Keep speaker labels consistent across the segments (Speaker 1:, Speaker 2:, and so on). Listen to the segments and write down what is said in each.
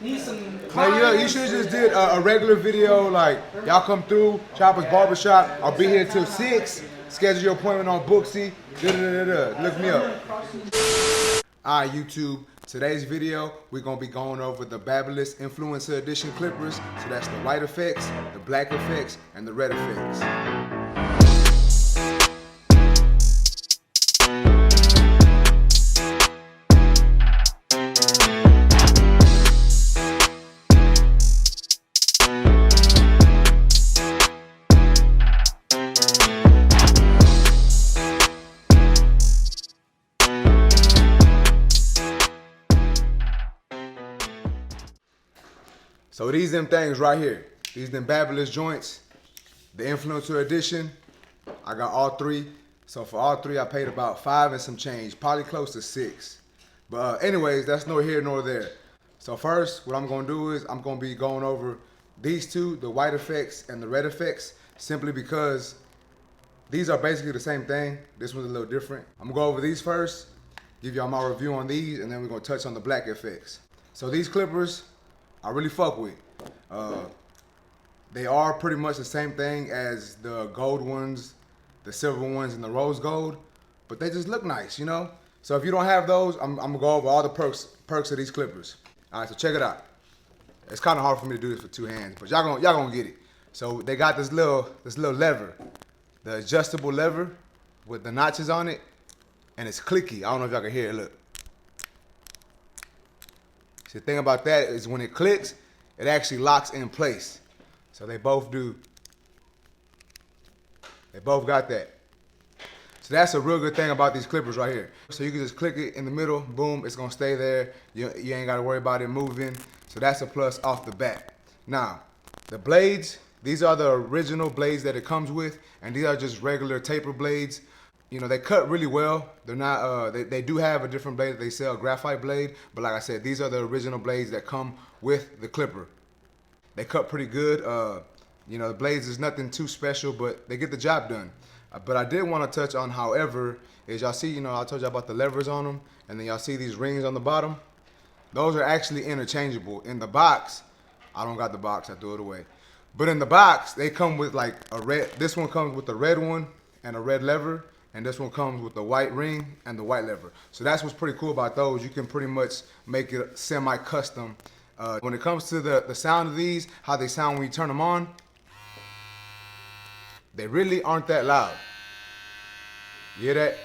Speaker 1: Need some.
Speaker 2: Now, you should have just did a regular video, like, y'all come through, Chopper's Barbershop. I'll be here till 6. Schedule your appointment on Booksy. Look me up. Alright, YouTube. Today's video, we're going to be going over the Babyliss Influencer Edition clippers. So that's the WhiteFX, the BlackFX, and the RedFx. So these them things right here. These them Babyliss joints. The Influencer Edition. I got all 3. So for all 3, I paid about 5 and some change. Probably close to 6. But anyways, that's nor here nor there. So first, what I'm going to do is I'm going to be going over these 2, the WhiteFX and the RedFX, simply because these are basically the same thing. This one's a little different. I'm going to go over these first, give y'all my review on these, and then we're going to touch on the BlackFX. So these clippers, I really fuck with. They are pretty much the same thing as the gold ones, the silver ones, and the rose gold, but they just look nice, you know? So if you don't have those, I'm gonna go over all the perks of these clippers. All right, so check it out. It's kind of hard for me to do this with 2 hands, but y'all gonna get it. So they got this little lever, the adjustable lever with the notches on it, and it's clicky. I don't know if y'all can hear it. Look. The thing about that is when it clicks, it actually locks in place. So they both do. They both got that. So that's a real good thing about these clippers right here. So you can just click it in the middle, boom, it's gonna stay there. You ain't gotta worry about it moving. So that's a plus off the bat. Now, the blades, these are the original blades that it comes with, and these are just regular taper blades. You know, they cut really well. They're not, they do have a different blade that they sell, graphite blade, but like I said, these are the original blades that come with the clipper. They cut pretty good. You know, the blades is nothing too special, but they get the job done. But I did want to touch on, however, is y'all see, you know, I told you about the levers on them, and then y'all see these rings on the bottom. Those are actually interchangeable. In the box, I don't got the box, I threw it away. But in the box, they come with like a red, this one comes with the red one and a red lever. And this one comes with the white ring and the white lever. So that's what's pretty cool about those. You can pretty much make it semi-custom. When it comes to the sound of these, how they sound when you turn them on, they really aren't that loud. You hear that?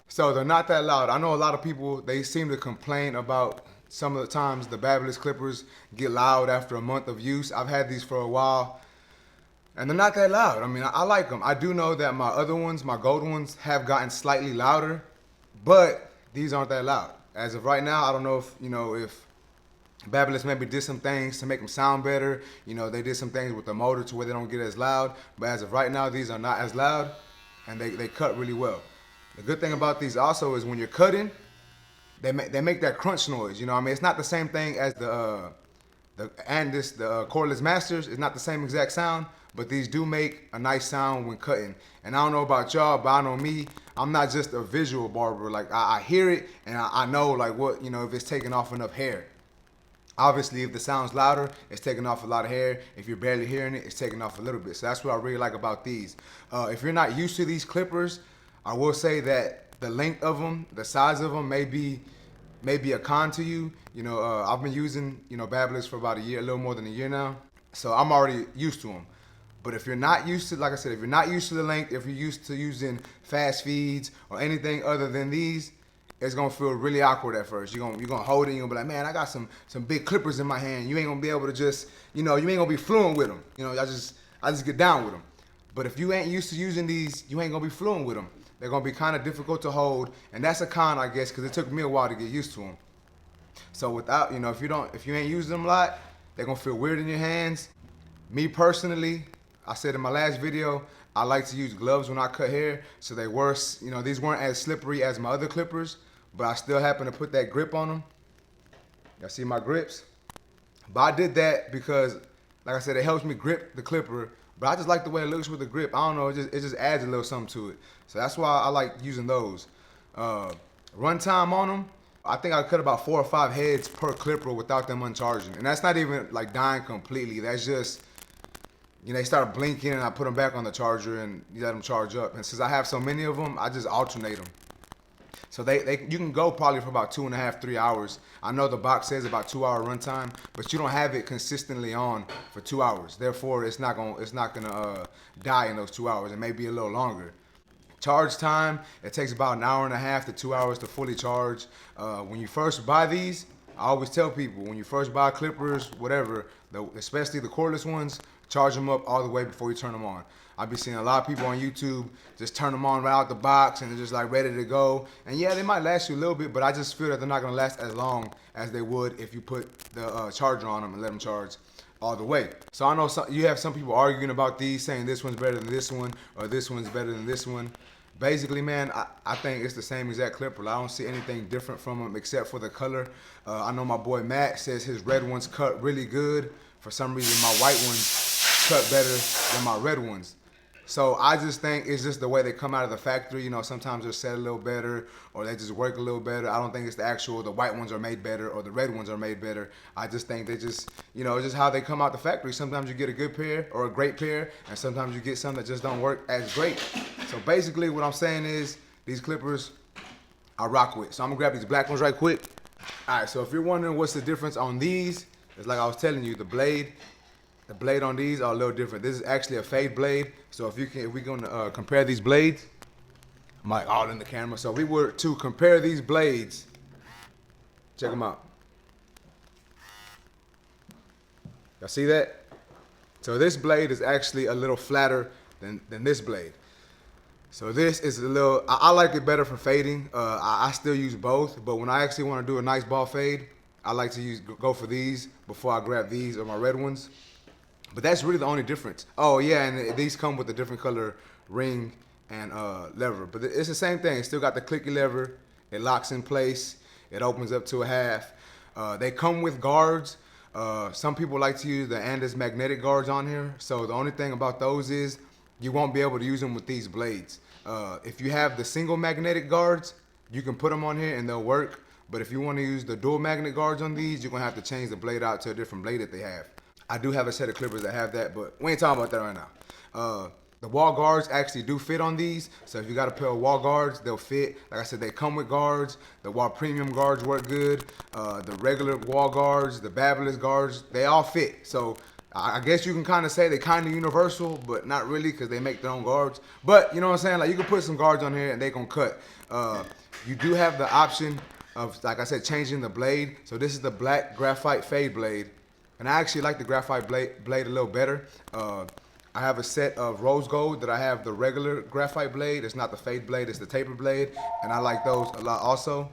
Speaker 2: So they're not that loud. I know a lot of people, they seem to complain about some of the times the Babyliss clippers get loud after a month of use. I've had these for a while, and they're not that loud. I mean, I like them. I do know that my other ones, my gold ones, have gotten slightly louder, but these aren't that loud. As of right now, I don't know if, you know, if Babyliss maybe did some things to make them sound better. You know, they did some things with the motor to where they don't get as loud, but as of right now, these are not as loud, and they cut really well. The good thing about these also is when you're cutting, they make that crunch noise, you know what I mean? It's not the same thing as the cordless masters. It's not the same exact sound, but these do make a nice sound when cutting. And I don't know about y'all, but I know me, I'm not just a visual barber. Like I hear it and I know like what, you know, if it's taking off enough hair. Obviously, if the sound's louder, it's taking off a lot of hair. If you're barely hearing it, it's taking off a little bit. So that's what I really like about these. If you're not used to these clippers, I will say that the length of them, the size of them may be a con to you. You know, I've been using, you know, Babyliss for about a year, a little more than a year now. So I'm already used to them. But if you're not used to, like I said, if you're not used to the length, if you're used to using fast feeds or anything other than these, it's gonna feel really awkward at first. You're gonna hold it and you're gonna be like, man, I got some big clippers in my hand. You ain't gonna be able to just, you know, you ain't gonna be fluent with them. You know, I just get down with them. But if you ain't used to using these, you ain't gonna be fluent with them. They're gonna be kind of difficult to hold, and that's a con, I guess, because it took me a while to get used to them. So without, you know, if you ain't using them a lot, they're gonna feel weird in your hands. Me personally, I said in my last video, I like to use gloves when I cut hair, so they were, you know, these weren't as slippery as my other clippers, but I still happen to put that grip on them. Y'all see my grips? But I did that because, like I said, it helps me grip the clipper. But I just like the way it looks with the grip. I don't know, it just adds a little something to it. So that's why I like using those. Runtime on them, I think I cut about 4 or 5 heads per clipper without them uncharging. And that's not even like dying completely. That's just, you know, they start blinking and I put them back on the charger and you let them charge up. And since I have so many of them, I just alternate them. So you can go probably for about 2.5, 3 hours. I know the box says about 2-hour runtime, but you don't have it consistently on for 2 hours. Therefore, it's not gonna die in those 2 hours. It may be a little longer. Charge time, it takes about 1.5 to 2 hours to fully charge. When you first buy these, I always tell people, when you first buy clippers, whatever, especially the cordless ones, charge them up all the way before you turn them on. I've been seeing a lot of people on YouTube just turn them on right out the box and they're just like ready to go. And yeah, they might last you a little bit, but I just feel that they're not gonna last as long as they would if you put the charger on them and let them charge all the way. So I know you have some people arguing about these, saying this one's better than this one or this one's better than this one. Basically, man, I think it's the same exact clipper. I don't see anything different from them except for the color. I know my boy Matt says his red ones cut really good. For some reason, my white ones cut better than my red ones. So I just think it's just the way they come out of the factory. You know, sometimes they're set a little better or they just work a little better. I don't think it's the white ones are made better or the red ones are made better. I just think they just, you know, just how they come out the factory. Sometimes you get a good pair or a great pair, and sometimes you get some that just don't work as great. So basically what I'm saying is these clippers I rock with. So I'm gonna grab these black ones right quick. All right, so if you're wondering what's the difference on these, it's like I was telling you, the blade on these are a little different. This is actually a fade blade. So if we're gonna compare these blades, I'm like all in the camera. So if we were to compare these blades, check them out. Y'all see that? So this blade is actually a little flatter than this blade. So this is a little, I like it better for fading. I still use both, but when I actually want to do a nice ball fade, I like to go for these before I grab these or my red ones. But that's really the only difference. Oh yeah, and these come with a different color ring and lever. But it's the same thing. It's still got the clicky lever. It locks in place. It opens up to a half. They come with guards. Some people like to use the Andis magnetic guards on here. So the only thing about those is you won't be able to use them with these blades. If you have the single magnetic guards, you can put them on here and they'll work. But if you want to use the dual magnet guards on these, you're going to have to change the blade out to a different blade that they have. I do have a set of clippers that have that, but we ain't talking about that right now. The wall guards actually do fit on these. So if you got a pair of wall guards, they'll fit. Like I said, they come with guards. The wall premium guards work good. The regular wall guards, the Babyliss guards, they all fit. So I guess you can kind of say they're kind of universal, but not really because they make their own guards. But you know what I'm saying? Like you can put some guards on here and they gonna cut. You do have the option of, like I said, changing the blade. So this is the black graphite fade blade. And I actually like the graphite blade a little better. I have a set of rose gold that I have the regular graphite blade. It's not the fade blade, it's the taper blade. And I like those a lot also.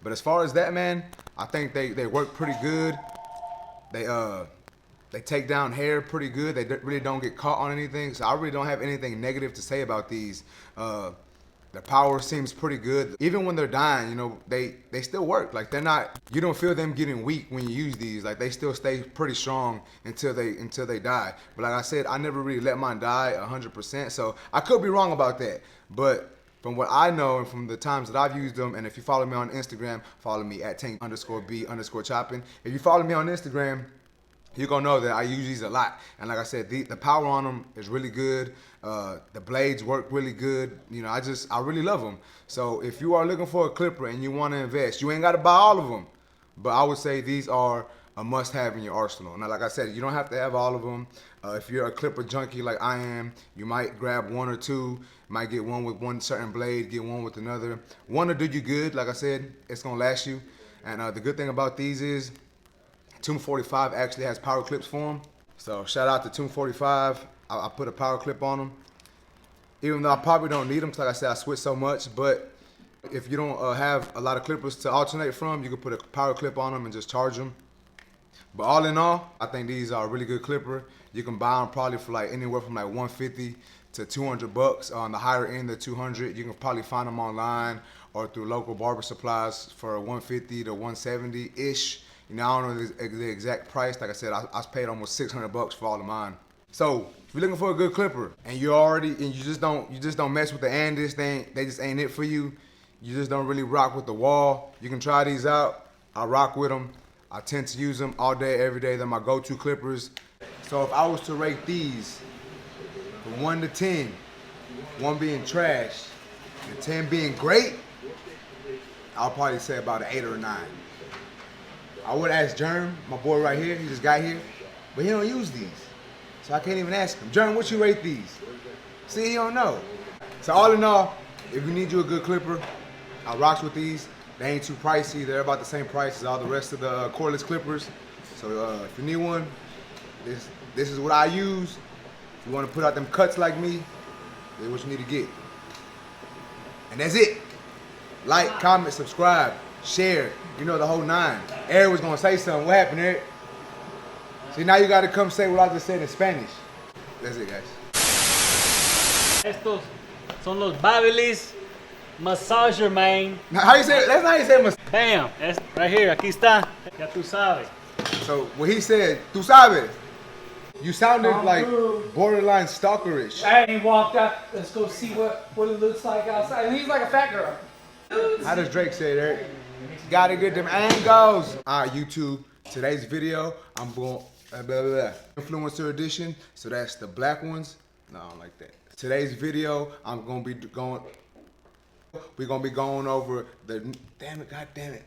Speaker 2: But as far as that, man, I think they work pretty good. They take down hair pretty good. They really don't get caught on anything. So I really don't have anything negative to say about these. The power seems pretty good. Even when they're dying, you know, they still work. Like they're not, you don't feel them getting weak when you use these. Like they still stay pretty strong until they die. But like I said, I never really let mine die 100%. So I could be wrong about that. But from what I know and from the times that I've used them, and if you follow me on Instagram, follow me at tank_B_choppin. If you follow me on Instagram, you're gonna know that I use these a lot. And like I said, the power on them is really good. The blades work really good. You know, I really love them. So if you are looking for a clipper and you want to invest, you ain't got to buy all of them. But I would say these are a must-have in your arsenal. Now, like I said, you don't have to have all of them. If you're a clipper junkie like I am, you might grab one or two. You might get one with one certain blade, get one with another. One will do you good. Like I said, it's gonna last you. And the good thing about these is Tomb 45 actually has power clips for them. So shout out to Tomb 45. I put a power clip on them. Even though I probably don't need them, because like I said, I switch so much. But if you don't have a lot of clippers to alternate from, you can put a power clip on them and just charge them. But all in all, I think these are a really good clipper. You can buy them probably for like anywhere from like 150 to 200 bucks. On the higher end of 200, you can probably find them online or through local barber supplies for 150 to 170-ish. You know, I don't know the exact price. Like I said, I paid almost 600 bucks for all of mine. So if you're looking for a good clipper and you just don't mess with the Andis, they just ain't it for you. you just don't really rock with the wall, you can try these out. I rock with them. I tend to use them all day, every day. They're my go-to clippers. So if I was to rate these from 1 to 10, 1 being trash and 10 being great, I'll probably say about an 8 or a 9. I would ask Germ, my boy right here, he just got here, but he don't use these. So I can't even ask him. Germ, what you rate these? See, he don't know. So all in all, if you need you a good clipper, I rocks with these. They ain't too pricey. They're about the same price as all the rest of the cordless clippers. So if you need one, this is what I use. If you want to put out them cuts like me, this is what you need to get. And that's it. Like, comment, subscribe, share. You know the whole 9. Eric was gonna say something. What happened, Eric? See, now you gotta come say what I just said in Spanish. That's it, guys.
Speaker 1: Estos son los Babyliss massager, man.
Speaker 2: Now, how you say it? That's not how you say it.
Speaker 1: Bam, es right here, aquí está. Ya tú sabes.
Speaker 2: So what he said, tú sabes. You sounded like borderline stalkerish.
Speaker 3: And he walked up. Let's go see what it looks like outside. And he's like a fat girl.
Speaker 2: How does Drake say it, Eric? Gotta get them angles. All right, YouTube. Today's video, I'm going influencer edition. So that's the black ones. No, I don't like that. Today's video, we're gonna be going over the. Damn it! God damn it!